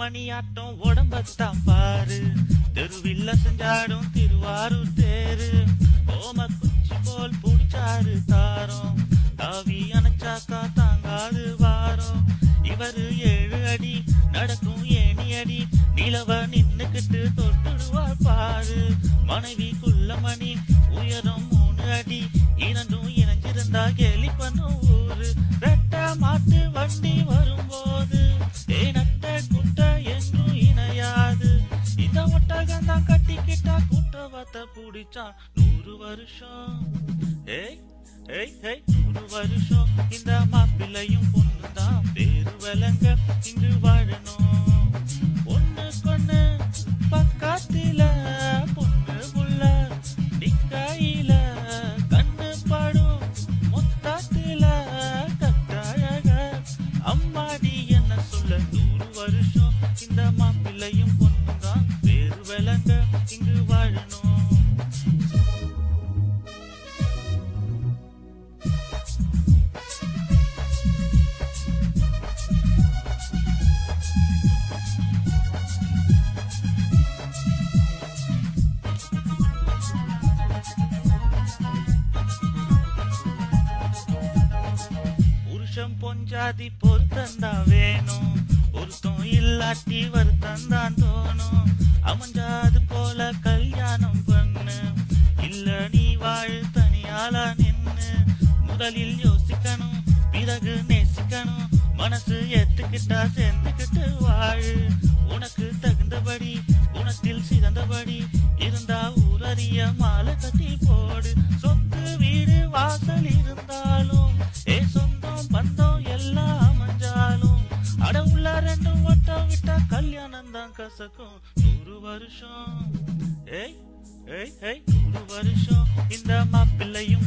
மணியாட்டம் உடம்பத்தான் பாரு, தெருவில்ல செஞ்சாடும் திருவாரூர் தேரு. ஓம குச்சி போல் புடிச்சாரு தாரம், தாவி அணைச்சாக்கா தாங்காது வாரம். இவரு 7 அடி நடக்கும் ஏணி அடி, நிலவ நின்னுக்கிட்டு தொட்டுடுவார் பாரு. மனைவிக்குள்ள மணி உயரம் 3 அடி, இரண்டும் இணைஞ்சிருந்தா கேலி பண்ணும் ஊரு. ரெட்ட மாட்டு வண்டி வரும்போது நட்ட குட்ட என்றும் இணையாது. இந்த ஒட்டகந்தான் கட்டிக்கிட்டா கூட்டவத்தை பிடிச்சான் 100 வருஷம். 100 வருஷம் இந்த மாப்பிள்ளையும் பொண்ணுதான் பேரு விளங்க இங்கு வாழணும். ஒண்ணு கொண்ணு பக்கத்தில பொண்ணு புள்ள நிக்கையில கண்ணு படும் மொத்தத்தில கட்டழக. அம்மாடி என்ன சொல்ல 100 வருஷம் இந்த மாப்பிள்ளையும் பொண்ணுதான் பேரு விளங்க இங்கு வாழணும். புருஷன் பொஞ்சாதி பொருத்தந்தா வேணும், ஒருத்தம் இல்லாட்டி வருத்தந்தான் தோணும். அமைஞ்சாது போல கல்யாணம் பண்ணு, இல்ல நீ வாழு தனியால நின்னு. முதலில் யோசிக்கணும் பிறகு நேசிக்கணும், மனசு ஏத்துக்கிட்டா சேர்ந்துக்கிட்டு வாழு. உனக்கு தகுந்தபடி குணத்தில் சிறந்தபடி இருந்தா ஊரறிய மாலை கட்டி போடு. சொத்து வீடு வாசல் இருந்தாலும் சொந்தம் பந்தம் எல்லாம் அமைஞ்சாலும் அட உள்ள 2 வட்டம் விட்டா கல்யாணம் தான் கசக்கும். 100 வருஷம் 100 வருஷம் இந்த மாப்பிள்ளையும்